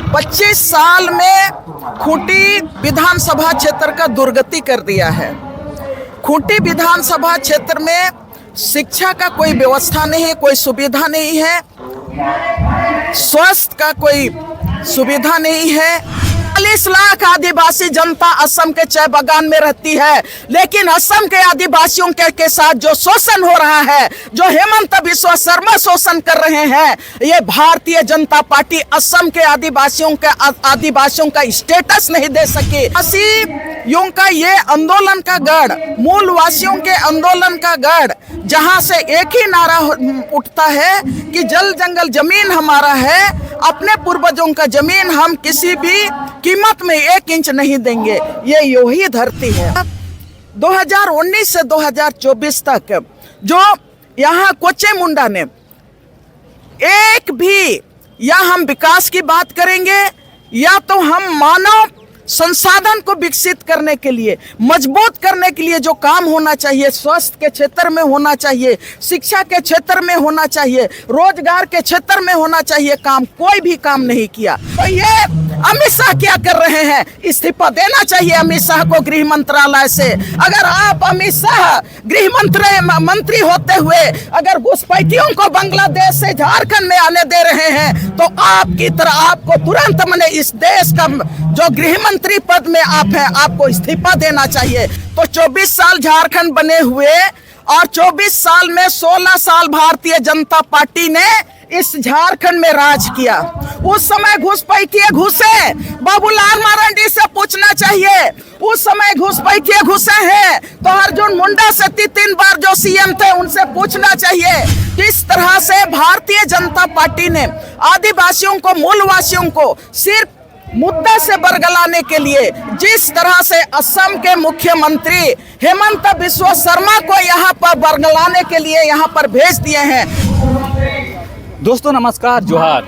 25 साल में खूंटी विधानसभा क्षेत्र का दुर्गति कर दिया है। खूंटी विधानसभा क्षेत्र में शिक्षा का कोई व्यवस्था नहीं है, कोई सुविधा नहीं है, स्वास्थ्य का कोई सुविधा नहीं है। 40 लाख आदिवासी जनता असम के चाय बागान में रहती है, लेकिन असम के आदिवासियों के साथ जो शोषण हो रहा है, जो हेमंत बिस्वा शर्मा शोषण कर रहे हैं, ये भारतीय जनता पार्टी असम के आदिवासियों का स्टेटस नहीं दे सकी। आदिवासियों का ये आंदोलन का गढ़, मूल वासियों के आंदोलन का गढ़, जहां से एक ही नारा उठता है कि जल जंगल जमीन हमारा है, अपने पूर्वजों का जमीन हम किसी भी कीमत में 1 इंच नहीं देंगे। ये यही धरती है। 2019 से 2024 तक जो यहाँ कोचे मुंडा ने एक भी, या हम विकास की बात करेंगे या तो हम मानव संसाधन को विकसित करने के लिए, मजबूत करने के लिए जो काम होना चाहिए, स्वास्थ्य के क्षेत्र में होना चाहिए, शिक्षा के क्षेत्र में होना चाहिए, रोजगार के क्षेत्र में होना चाहिए, काम कोई भी काम नहीं किया। तो ये अमित शाह क्या कर रहे हैं? इस्तीफा देना चाहिए अमित शाह को गृह मंत्रालय से। अगर आप अमित शाह गृह मंत्री होते हुए अगर घुसपैठियों को बांग्लादेश से झारखंड में आने दे रहे हैं, तो आपकी तरह आपको तुरंत इस देश का जो गृह मंत्री पद में आप हैं, आपको इस्तीफा देना चाहिए। तो 24 साल झारखंड बने हुए और 24 साल में 16 साल भारतीय जनता पार्टी ने इस झारखंड में राज किया। उस समय घुसपैठिए घुसे, बाबूलाल मरांडी से पूछना चाहिए, उस समय घुसपैठिए घुसे हैं तो अर्जुन मुंडा से 3 बार जो सीएम थे उनसे पूछना चाहिए। किस तरह से भारतीय जनता पार्टी ने आदिवासियों को, मूलवासियों को सिर्फ मुद्दा से बरगलाने के लिए जिस तरह से असम के मुख्यमंत्री हेमंत बिस्वा शर्मा को यहाँ पर बरगलाने के लिए यहाँ पर भेज दिए हैं। दोस्तों नमस्कार, जोहार।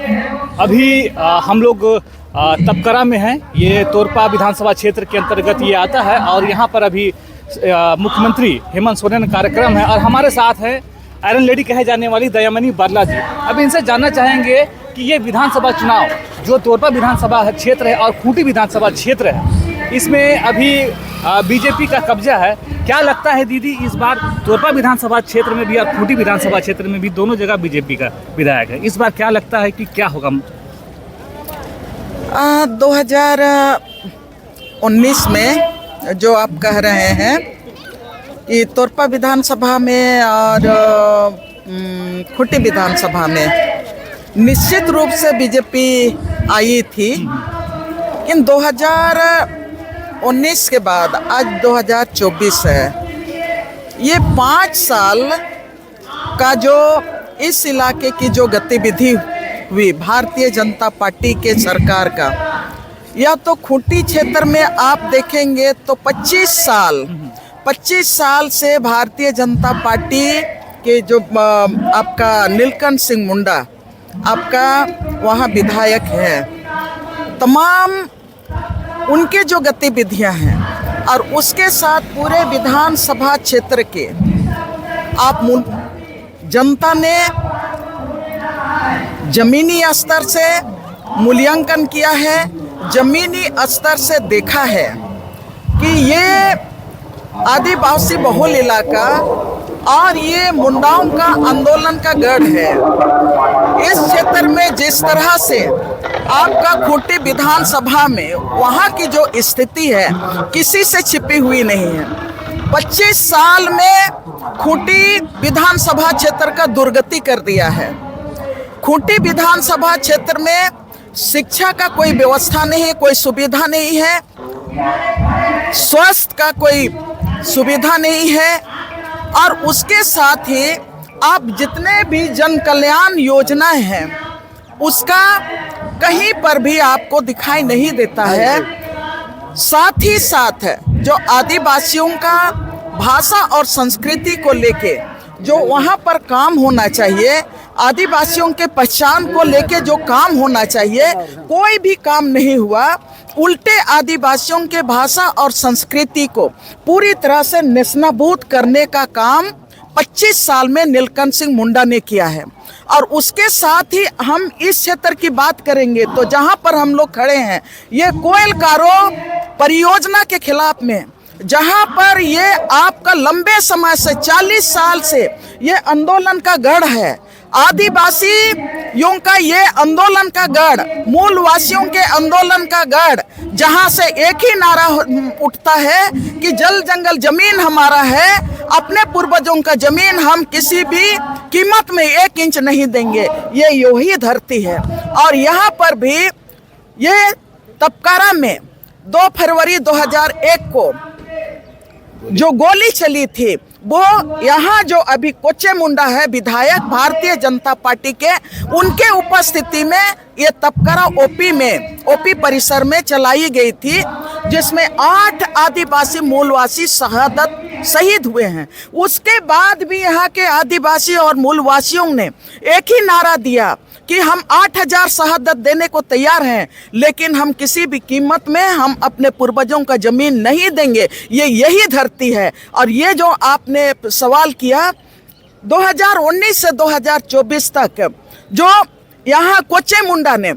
अभी हम लोग तपकरा में हैं। ये तोरपा विधानसभा क्षेत्र के अंतर्गत ये आता है और यहाँ पर अभी मुख्यमंत्री हेमंत सोरेन कार्यक्रम है और हमारे साथ है आयरन लेडी कहे जाने वाली दयामनी बारला जी। अभी इनसे जानना चाहेंगे कि ये विधानसभा चुनाव जो तोरपा विधानसभा क्षेत्र है और खूंटी विधानसभा क्षेत्र है, इसमें अभी बीजेपी का कब्जा है। क्या लगता है दीदी, इस बार तोरपा विधानसभा क्षेत्र में भी और खूंटी विधानसभा क्षेत्र में भी दोनों जगह बीजेपी का विधायक है, इस बार क्या लगता है कि क्या होगा? 2019 में जो आप कह रहे हैं कि तोरपा विधानसभा में और खूंटी विधानसभा में निश्चित रूप से बीजेपी आई थी, लेकिन 2019 के बाद आज 2024 है। ये 5 साल का जो इस इलाके की जो गतिविधि हुई भारतीय जनता पार्टी के सरकार का, या तो खूंटी क्षेत्र में आप देखेंगे तो 25 साल से भारतीय जनता पार्टी के जो आपका नीलकंठ सिंह मुंडा आपका वहाँ विधायक है। तमाम उनके जो गतिविधियां हैं और उसके साथ पूरे विधानसभा क्षेत्र के आप जनता ने जमीनी स्तर से मूल्यांकन किया है, जमीनी स्तर से देखा है कि ये आदिवासी बहुल इलाका और ये मुंडाओं का आंदोलन का गढ़ है। इस क्षेत्र में जिस तरह से आपका खूंटी विधानसभा में वहाँ की जो स्थिति है किसी से छिपी हुई नहीं है। 25 साल में खूंटी विधानसभा क्षेत्र का दुर्गति कर दिया है। खूंटी विधानसभा क्षेत्र में शिक्षा का कोई व्यवस्था नहीं है, कोई सुविधा नहीं है, स्वास्थ्य का कोई सुविधा नहीं है, और उसके साथ ही आप जितने भी जन कल्याण योजनाएं हैं उसका कहीं पर भी आपको दिखाई नहीं देता है। साथ ही साथ जो आदिवासियों का भाषा और संस्कृति को लेके जो वहाँ पर काम होना चाहिए, आदिवासियों के पहचान को लेके जो काम होना चाहिए, कोई भी काम नहीं हुआ। उल्टे आदिवासियों के भाषा और संस्कृति को पूरी तरह से नेस्तनाबूद करने का काम 25 साल में नीलकंठ सिंह मुंडा ने किया है। और उसके साथ ही हम इस क्षेत्र की बात करेंगे तो जहां पर हम लोग खड़े हैं ये कोयल कारो परियोजना के खिलाफ में, जहां पर ये आपका लंबे समय से 40 साल से ये आंदोलन का गढ़ है। आदिवासियों का ये आंदोलन का गढ़, मूलवासियों के आंदोलन का गढ़, जहां से एक ही नारा उठता है कि जल जंगल जमीन हमारा है, अपने पूर्वजों का जमीन हम किसी भी कीमत में 1 इंच नहीं देंगे। ये यही धरती है। और यहाँ पर भी ये तपकारा में 2 फरवरी 2001 को जो गोली चली थी वो यहाँ जो अभी कोचे मुंडा है विधायक भारतीय जनता पार्टी के, उनके उपस्थिति में ये तपकारा ओपी परिसर में चलाई गई थी, जिसमें 8 आदिवासी मूलवासी शहीद हुए हैं। उसके बाद भी यहाँ के आदिवासी और मूलवासियों ने एक ही नारा दिया कि हम 8000 शहादत देने को तैयार हैं, लेकिन हम किसी भी कीमत में हम अपने पूर्वजों का जमीन नहीं देंगे। ये यही धरती है। और ये जो आपने सवाल किया 2019 से 2024 तक जो यहाँ कोचे मुंडा ने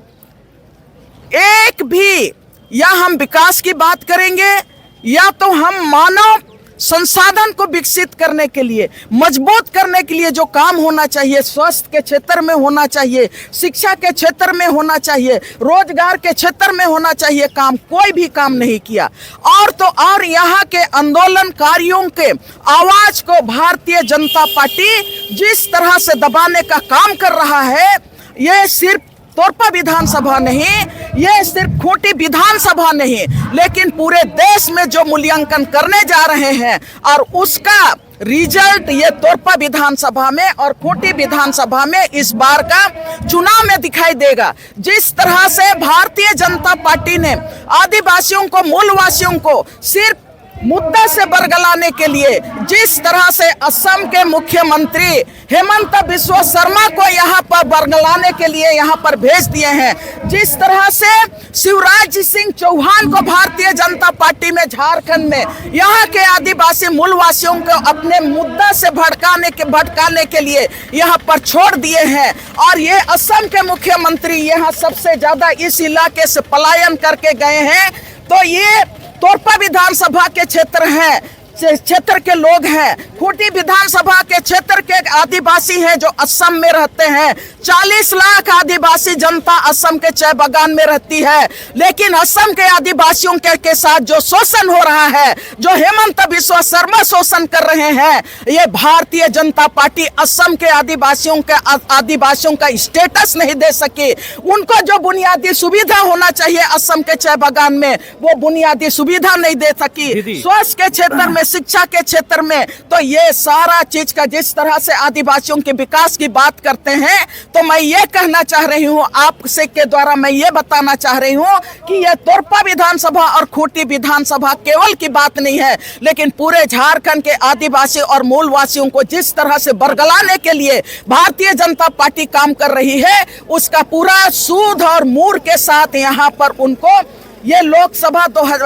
एक भी, या हम विकास की बात करेंगे या तो हम मानव संसाधन को विकसित करने के लिए, मजबूत करने के लिए जो काम होना चाहिए, स्वास्थ्य के क्षेत्र में होना चाहिए, शिक्षा के क्षेत्र में होना चाहिए, रोजगार के क्षेत्र में होना चाहिए काम, कोई भी काम नहीं किया। और तो और यहाँ के आंदोलनकारियों के आवाज को भारतीय जनता पार्टी जिस तरह से दबाने का काम कर रहा है, ये सिर्फ तोरपा विधानसभा नहीं, ये सिर्फ खूंटी विधानसभा नहीं, लेकिन पूरे देश में जो मूल्यांकन करने जा रहे हैं और उसका रिजल्ट ये तोरपा विधानसभा में और खूंटी विधानसभा में इस बार का चुनाव में दिखाई देगा। जिस तरह से भारतीय जनता पार्टी ने आदिवासियों को, मूलवासियों को सिर्फ मुद्दा से बरगलाने के लिए, जिस तरह से असम के मुख्यमंत्री हेमंत बिस्वा शर्मा को यहाँ पर बरगलाने के लिए यहाँ पर भेज दिए हैं, जिस तरह से शिवराज सिंह चौहान को भारतीय जनता पार्टी में झारखंड में यहाँ के आदिवासी मूलवासियों को अपने मुद्दा से भटकाने के लिए यहाँ पर छोड़ दिए हैं। और ये असम के मुख्यमंत्री यहाँ सबसे ज्यादा इस इलाके से पलायन करके गए हैं। तो ये तोरपा विधानसभा के क्षेत्र के लोग हैं, खूंटी विधानसभा के क्षेत्र के आदिवासी हैं जो असम में रहते हैं। 40 लाख आदिवासी जनता असम के चाय बागान में रहती है, लेकिन असम के आदिवासियों के साथ जो शोषण हो रहा है, जो हेमंत बिस्वा शर्मा शोषण कर रहे हैं, ये भारतीय जनता पार्टी असम के आदिवासियों का स्टेटस नहीं दे सकी। उनको जो बुनियादी सुविधा होना चाहिए असम के चाय बागान में, वो बुनियादी सुविधा नहीं दे सकी। स्वास्थ्य के क्षेत्र में, शिक्षा के क्षेत्र में, तो ये सारा चीज का जिस तरह से आदिवासियों के विकास की बात करते हैं, तो मैं ये कहना चाह रही हूँ, आपसे के द्वारा मैं ये बताना चाह रही हूँ कि ये तोरपा विधानसभा और खूंटी विधानसभा केवल की बात नहीं है, लेकिन पूरे झारखंड के आदिवासी और मूलवासियों को जिस तरह से बरगलाने के लिए भारतीय जनता पार्टी काम कर रही है, उसका पूरा सूद और मूर के साथ यहाँ पर उनको ये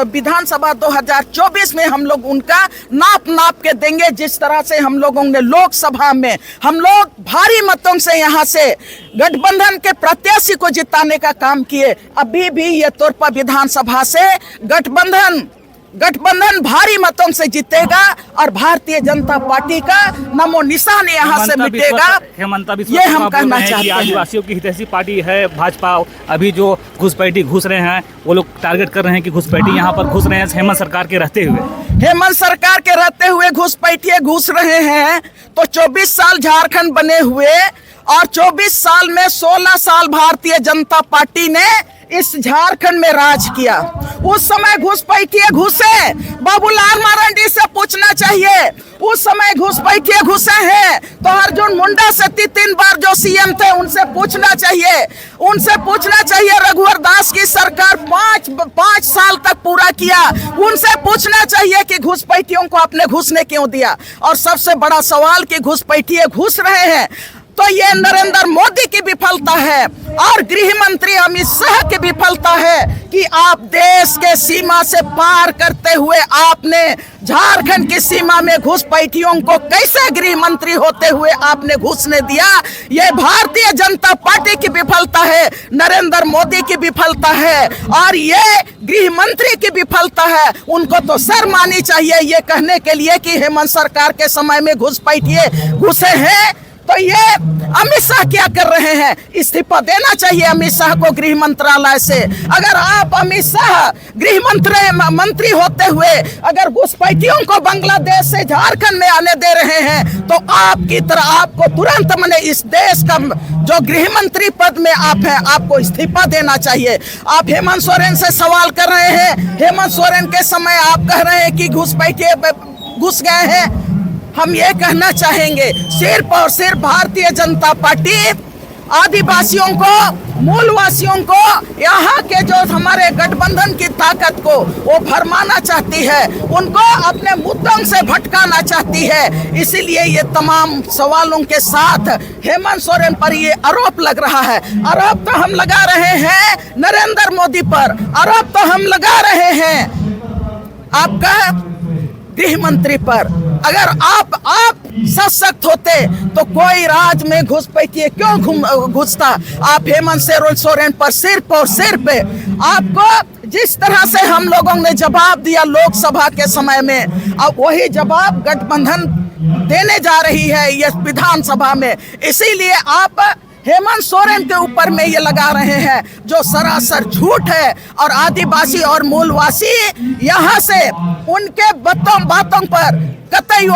विधानसभा 2024 में हम लोग उनका नाप के देंगे। जिस तरह से हम लोगों ने लोकसभा में हम लोग भारी मतों से यहाँ से गठबंधन के प्रत्याशी को जिताने का काम किए, अभी भी ये तोरपा विधानसभा से गठबंधन भारी मतों से जीतेगा और भारतीय जनता पार्टी का नमो निशान यहाँ से मिटेगा। ये हम कहना चाहते हैं। आदिवासियों की हितैषी पार्टी है भाजपा। अभी जो घुसपैठी घुस रहे हैं, वो लोग टारगेट कर रहे हैं कि घुसपैठी यहाँ पर घुस रहे हैं हेमंत सरकार के रहते हुए घुसपैठिए घुस रहे हैं। तो 24 साल झारखंड बने हुए और 24 साल में 16 साल भारतीय जनता पार्टी ने इस झारखंड में राज किया। उस समय घुसपैठिए घुसे, बाबूलाल मरांडी से पूछना चाहिए, उस समय घुसपैठिए घुसे हैं। तो अर्जुन मुंडा से 3 बार जो सीएम थे उनसे पूछना चाहिए। रघुवर दास की सरकार 5 साल तक पूरा किया, उनसे पूछना चाहिए कि घुसपैठियों को आपने घुसने क्यों दिया। और सबसे बड़ा सवाल कि घुसपैठिए घुस रहे हैं, तो ये नरेंद्र मोदी की विफलता है और गृह मंत्री अमित शाह की विफलता है कि आप देश के सीमा से पार करते हुए आपने झारखंड की सीमा में घुसपैठियों को कैसे गृह मंत्री होते हुए आपने घुसने दिया? ये भारतीय जनता पार्टी की विफलता है, नरेंद्र मोदी की विफलता है और ये गृह मंत्री की विफलता है। उनको तो शर्म आनी चाहिए ये कहने के लिए कि हेमंत सरकार के समय में घुसपैठिए घुसे हैं। तो ये अमित शाह क्या कर रहे हैं? इस्तीफा देना चाहिए अमित शाह को गृह मंत्रालय से। अगर आप अमित शाह गृह मंत्री होते हुए अगर घुसपैठियों को बांग्लादेश से झारखंड में आने दे रहे हैं तो आपकी तरह आपको तुरंत मैंने इस देश का जो गृह मंत्री पद में आप हैं आपको इस्तीफा देना चाहिए। आप हेमंत सोरेन से सवाल कर रहे हैं, हेमंत सोरेन के समय आप कह रहे हैं कि घुसपैठिए घुस गए हैं। हम ये कहना चाहेंगे सिर्फ और सिर्फ भारतीय जनता पार्टी आदिवासियों को, मूलवासियों को, यहाँ के जो हमारे गठबंधन की ताकत को वो भरमाना चाहती है, उनको अपने मुद्दों से भटकाना चाहती है। इसीलिए ये तमाम सवालों के साथ हेमंत सोरेन पर ये आरोप लग रहा है। आरोप तो हम लगा रहे हैं नरेंद्र मोदी पर, आरोप तो हम लगा रहे हैं आपका गृह मंत्री पर। अगर आप सशक्त होते तो कोई राज में घुसपैठिए क्यों घुसता? आप हेमंत सोरेन पर सिर्फ और सिर्फ आपको जिस तरह से हम लोगों ने जवाब दिया लोकसभा के समय में, अब वही जवाब गठबंधन देने जा रही है ये विधानसभा में। इसीलिए आप हेमंत सोरेन के ऊपर में ये लगा रहे हैं जो सरासर झूठ है और आदिवासी और मूलवासी यहाँ से उनके बातों पर कतई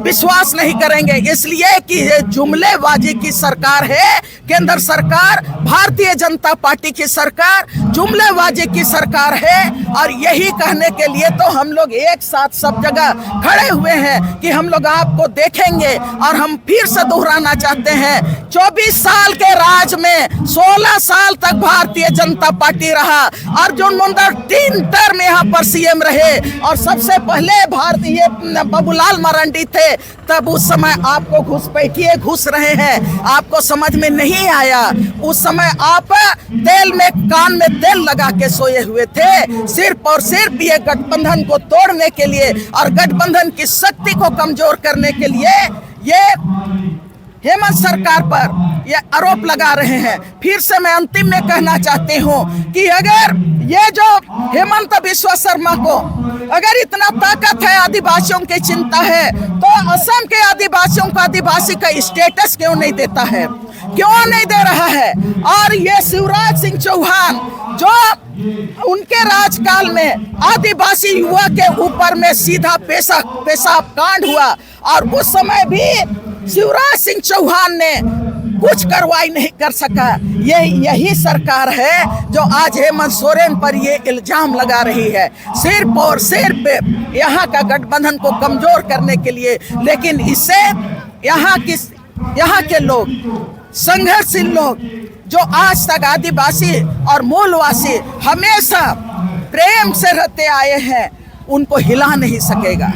विश्वास नहीं करेंगे। इसलिए कि ये जुमलेबाजी की सरकार है, केंद्र सरकार, भारतीय जनता पार्टी की सरकार जुमलेबाजी की सरकार है। और यही कहने के लिए तो हम लोग एक साथ सब जगह खड़े हुए हैं कि हम लोग आपको देखेंगे। और हम फिर से दोहराना चाहते हैं 24 साल के राज में 16 साल तक भारतीय जनता पार्टी रहा। अर्जुन मुंडा 3 टर्म यहाँ पर सीएम रहे और सबसे पहले भारतीय बाबूलाल मरांडी थे। तब उस समय आपको घुसपैठिए घुस रहे हैं, आपको समझ में नहीं आया। उस समय आप तेल में कान में तेल लगा के सोए हुए थे, सिर्फ और सिर्फ ये गठबंधन को तोड़ने के लिए और गठबंधन की शक्ति को कमजोर करने के लिए ये हेमंत सरकार पर ये आरोप लगा रहे हैं। फिर से मैं अंतिम में कहना चाहती हूँ कि अगर ये जो हेमंत बिस्वा शर्मा को अगर इतना ताकत है, आदिवासियों की चिंता है, तो असम के आदिवासियों को आदिवासी का स्टेटस क्यों नहीं देता है, क्यों नहीं दे रहा है? और ये शिवराज सिंह चौहान जो उनके राजकाल में आदिवासी युवा के ऊपर में सीधा पेशाब कांड हुआ और उस समय भी शिवराज सिंह चौहान ने कुछ कार्रवाई नहीं कर सका। यही सरकार है जो आज हेमंत सोरेन पर ये इल्जाम लगा रही है, सिर्फ और सिर्फ यहाँ का गठबंधन को कमजोर करने के लिए। लेकिन इससे यहाँ के लोग, संघर्षशील लोग जो आज तक आदिवासी और मूलवासी हमेशा प्रेम से रहते आए हैं, उनको हिला नहीं सकेगा।